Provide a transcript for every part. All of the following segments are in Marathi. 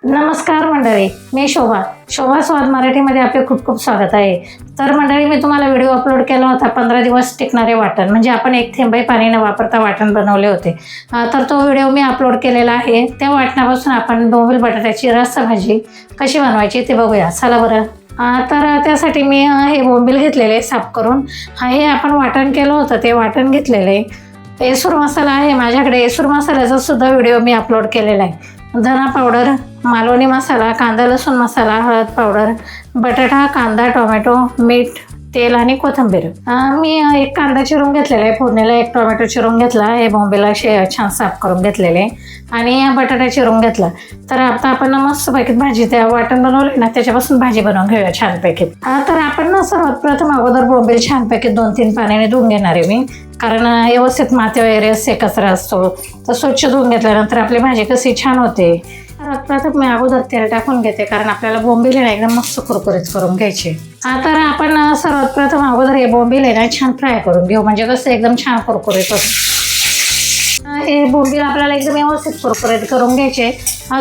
नमस्कार मंडळी, मी शोभा स्वाद मराठीमध्ये आपले खूप खूप स्वागत आहे. तर मंडळी, मी तुम्हाला व्हिडिओ अपलोड केला होता 15 दिवस टिकणारे वाटण, म्हणजे आपण एक थेंबही पाणी न वापरता वाटण बनवले होते. तर तो व्हिडिओ मी अपलोड केलेला आहे. त्या वाटणापासून आपण बोंबील बटाट्याची रस्सा भाजी कशी बनवायची ते बघूया. चला बरं. तर त्यासाठी मी हे बोंबील घेतलेले साफ करून. हे आपण वाटण केलं होतं ते वाटण घेतलेले. येसूर मसाला आहे माझ्याकडे. येसूर मसाल्याचा सुद्धा व्हिडिओ मी अपलोड केलेला आहे. धना पावडर, मालवणी मसाला, कांदा लसूण मसाला, हळद पावडर, बटाटा, कांदा, टोमॅटो, मीठ, तेल आणि कोथिंबीर. मी एक कांदा चिरून घेतलेला आहे फोडणीला, एक टोमॅटो चिरून घेतला, हे बोंबीला छान साफ करून घेतलेले आणि बटाटा चिरून घेतला. तर आता आपण मस्तपैकी भाजी त्या वाटण बनवले ना त्याच्यापासून भाजी बनवून घेऊया छानपैकी. तर आपण सर्वात प्रथम अगोदर बोंबील छानपैकी 2-3 पाण्याने धुवून घेणार आहे मी, कारण व्यवस्थित माती वगैरे असे कचरा असतो. तर स्वच्छ धुवून घेतल्यानंतर आपली भाजी कशी छान होते. सर्वात प्रथम मी अगोदर तेल टाकून घेते, कारण आपल्याला बोंबील आहे ना एकदम मस्त कुरकुरीत करून घ्यायचे. तर आपण सर्वात प्रथम अगोदर हे बोंबील आहे ना छान फ्राय करून घेऊ, म्हणजे कसं एकदम छान कुरकुरीत होतं. हे बोंबील आपल्याला एकदम व्यवस्थित कुरकुरीत करून घ्यायचे.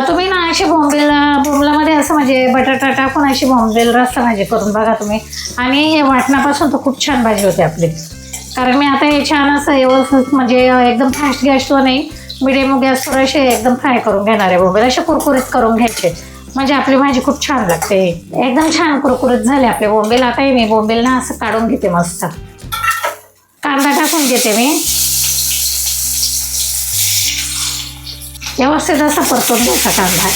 तुम्ही ना असे बोंबलामध्ये असं म्हणजे बटाटा टाकून अशी बोंबील रस्सा भाजी करून बघा तुम्ही, आणि हे वाटणापासून तर खूप छान भाजी होते आपली. कारण मी आता हे छान असं व्यवस्थित म्हणजे एकदम फास्ट गॅसवर नाही, मिडियम गॅसवर असे एकदम फ्राय करून घेणार आहे बोंबील. असे कुरकुरीत करून घ्यायचे म्हणजे आपली भाजी खूप छान लागते. एकदम छान कुरकुरीत झाले आपले बोंबील. आता मी बोंबील ना असं काढून घेते. मस्त कांदा टाकून घेते मी, व्यवस्थित असा परतून घ्यायचा कांदा.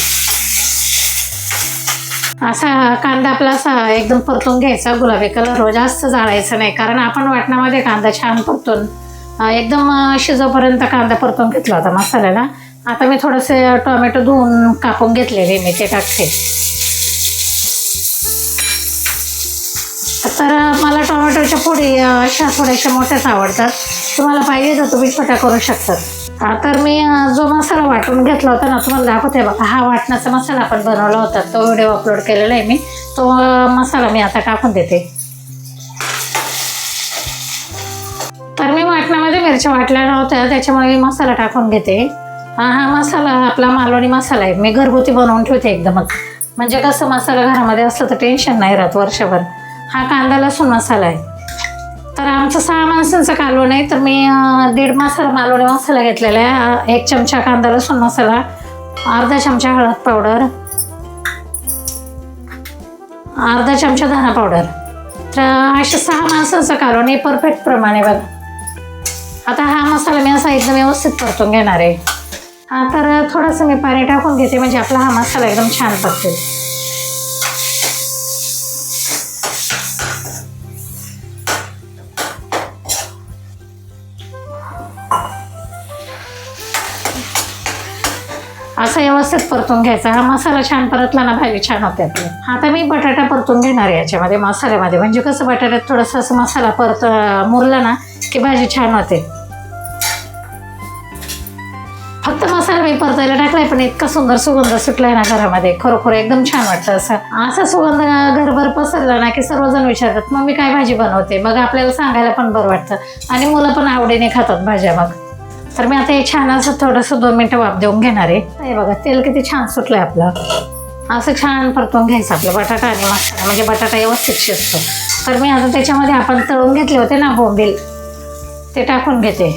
असा कांदा आपला असा एकदम परतून घ्यायचा, गुलाबी कलर जास्त जाळायचं नाही, कारण आपण वाटणामध्ये कांदा छान परतून एकदम शिजोपर्यंत कांदा परतून घेतला होता मसाल्याला. आता मी थोडेसे टोमॅटो धुवून कापून घेतलेले मी ते टाकते. तर मला टोमॅटोच्या फोडी अशा थोड्याशा मोठ्याच आवडतात. तुम्हाला पाहिजे तर तुम्ही छोट्या करू शकतात. तर मी जो मसाला वाटून घेतला होता ना तुम्हाला दाखवते बघा. हा वाटणाचा मसाला आपण बनवला होता, तो व्हिडिओ अपलोड केलेला आहे मी. तो मसाला मी आता टाकून देते. तर मी वाटणामध्ये मिरच्या वाटल्या नव्हत्या, त्याच्यामुळे मी मसाला टाकून घेते. हा मसाला आपला मालवणी मसाला आहे. मी घरगुती बनवून ठेवते एकदमच, म्हणजे कसं मसाला घरामध्ये असलं तर टेन्शन नाही राहत वर्षभर. हा कांदा लसूण मसाला आहे. तर आमचं 6 माणसांचं कालवण आहे, तर मी 1.5 मसाला मालवणी मसाला घेतलेला आहे. 1 चमचा कांदा लसूण मसाला, अर्धा चमचा हळद पावडर, अर्धा चमचा धना पावडर. तर अशा 6 माणसांचं कालवण हे परफेक्ट प्रमाणे बघा. आता हा मसाला मी असा एकदम व्यवस्थित परतून घेणार आहे. तर थोडंसं मी पाणी टाकून घेते, म्हणजे आपला हा मसाला एकदम छान परतेल. असं व्यवस्थित परतून घ्यायचा. हा मसाला छान परतला ना भाजी छान होते आपली. आता मी बटाटा परतून घेणार आहे याच्यामध्ये मसाल्यामध्ये, म्हणजे कसं बटाट्यात थोडंसं असं मसाला मुरला ना की भाजी छान होते. फक्त मसाला मी परतायला टाकलाय, पण इतका सुंदर सुगंध सुटलाय ना घरामध्ये, खरोखर एकदम छान वाटतं. असा सुगंध घरभर पसरला ना की सर्वजण विचारतात मग मी काय भाजी बनवते. मग आपल्याला सांगायला पण बरं वाटतं, आणि मुलं पण आवडीने खातात भाज्या. मग तर मी आता हे छान असं थोडंसं 2 मिनटं वाफ देऊन घेणार आहे. हे बघा तेल किती छान सुटलंय आपलं. असं छान परतून घ्यायचं आपलं बटाटा आणि मसाला, म्हणजे बटाटा व्यवस्थित शिजतो. तर मी आता त्याच्यामध्ये आपण तळून घेतले होते ना बोंबील, ते टाकून घेते.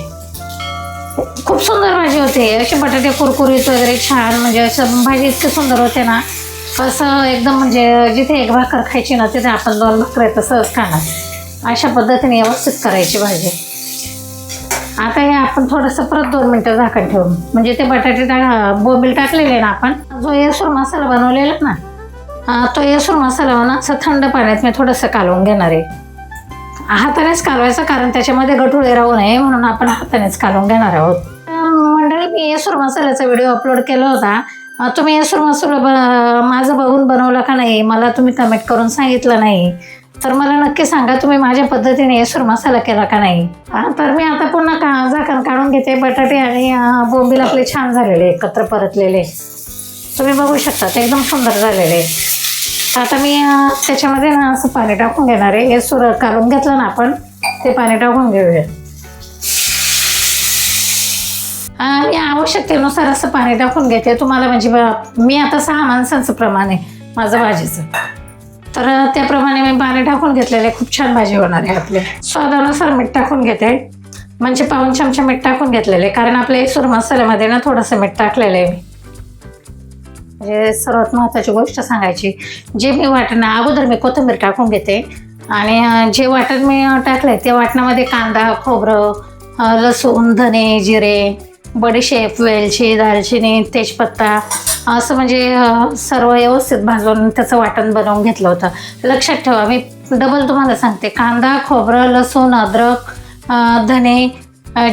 खूप सुंदर भाजी होते. असे बटाटे कुरकुरीत वगैरे छान, म्हणजे असं भाजी इतकी सुंदर होते ना, असं एकदम म्हणजे जिथे 1 भाकर खायची ना तिथे आपण 2 भाकरी तसंच खाणार. अशा पद्धतीने व्यवस्थित करायची भाजी. आता हे आपण थोडंसं परत 2 मिनटं झाकण ठेवून, म्हणजे ते बटाटे बोंबील टाकलेले ना आपण, जो येसूर मसाला बनवलेला ना, तो येसूर मसाला ना असं थंड पाण्यात मी थोडंसं कालवून घेणार आहे. हातानेच कालवायचं, कारण त्याच्यामध्ये गठुळे राहू नये म्हणून आपण हातानेच कालवून घेणार आहोत. मंडळी, मी येसूर मसाल्याचा व्हिडिओ अपलोड केला होता. तुम्ही येसूर मसाला माझं बघून बनवला का नाही, मला तुम्ही कमेंट करून सांगितलं नाही. तर मला नक्की सांगा तुम्ही माझ्या पद्धतीने येसूर मसाला केला का नाही. तर मी आता पुन्हा झाकण काढून घेते. बटाटे आणि बोंबील आपले छान झालेले एकत्र परतलेले तुम्ही बघू शकता, ते एकदम सुंदर झालेले. आता मी त्याच्यामध्ये ना असं पाणी टाकून घेणार आहे. येसूर काढून घेतलं ना आपण, ते पाणी टाकून घेऊया. मी आवश्यकतेनुसार असं पाणी टाकून घेते तुम्हाला, म्हणजे मी आता 6 माणसांचं प्रमाण आहे माझं भाजीचं, तर त्याप्रमाणे मी पाणी टाकून घेतलेलं आहे. खूप छान भाजी होणार आहे आपली. स्वादानुसार मीठ टाकून घेते, म्हणजे पाऊण चमचा मीठ टाकून घेतलेले, कारण आपल्या सूर मसाल्यामध्ये ना थोडंसं मीठ टाकलेलं आहे मी. म्हणजे सर्वात महत्त्वाची गोष्ट सांगायची, जे मी अगोदर मी कोथिंबीर टाकून घेते आणि जे वाटण मी टाकलंय त्या वाटणामध्ये कांदा, खोबरं, लसूण, धने, जिरे, बडीशेप, वेलची, दालचिनी, तेजपत्ता असं म्हणजे सर्व व्यवस्थित भाजून त्याचं वाटण बनवून घेतलं होतं. लक्षात ठेवा, मी डबल तुम्हाला सांगते, कांदा, खोबरं, लसूण, अद्रक, धने,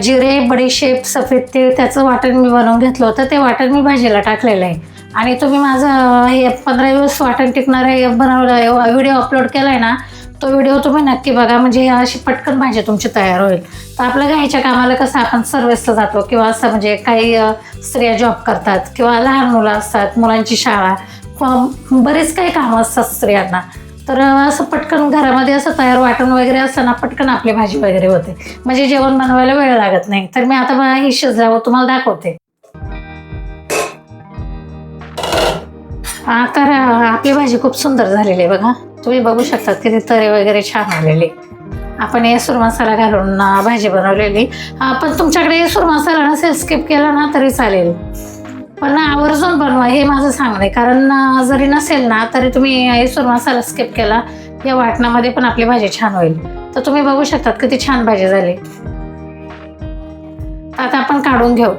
जिरे, बडीशेप, सफेद तीळ त्याचं वाटण मी बनवून घेतलं होतं. ते वाटण मी भाजीला टाकलेलं आहे. आणि तुम्ही माझं हे 15 दिवस वाटण टिकणारे बनवलं व्हिडिओ अपलोड केला आहे ना, तो व्हिडिओ तुम्ही नक्की बघा, म्हणजे अशी पटकन भाजी तुमची तयार होईल. तर आपल्या घ्यायच्या कामाला कसं आपण सर्व्हिसला जातो किंवा असं म्हणजे काही स्त्रिया जॉब करतात किंवा लहान मुलं असतात, मुलांची शाळा, बरेच काही कामं असतात स्त्रियांना, तर असं पटकन घरामध्ये असं तयार वाटण वगैरे असताना पटकन आपली भाजी वगैरे होते, म्हणजे जेवण बनवायला वेळ लागत नाही. तर मी आता ही शिजल्यावर तुम्हाला दाखवते. तर आपली भाजी खूप सुंदर झालेली आहे बघा, तुम्ही बघू शकतात किती तरे वगैरे छान आलेले. आपण येसूर मसाला घालून भाजी बनवलेली. पण तुमच्याकडे येसूर मसाला नसेल, स्किप केला ना तरी चालेल, पण आवर्जून बनवा हे माझं सांगणं आहे. कारण जरी नसेल ना तरी तुम्ही येसूर मसाला स्किप केला, या वाटणामध्ये पण आपली भाजी छान होईल. तर तुम्ही बघू शकतात किती छान भाजी झाली. आता आपण काढून घेऊ.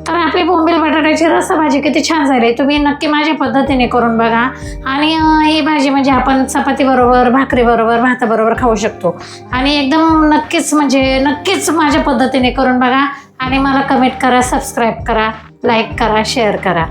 तर आपली बोंबील बटाट्याची रस्सा भाजी किती छान झाली. तुम्ही नक्की माझ्या पद्धतीने करून बघा. आणि ही भाजी म्हणजे आपण चपाती बरोबर, भाकरी बरोबर, भाताबरोबर खाऊ शकतो. आणि एकदम नक्कीच माझ्या पद्धतीने करून बघा. आणि मला कमेंट करा, सबस्क्राईब करा, लाईक करा, शेअर करा.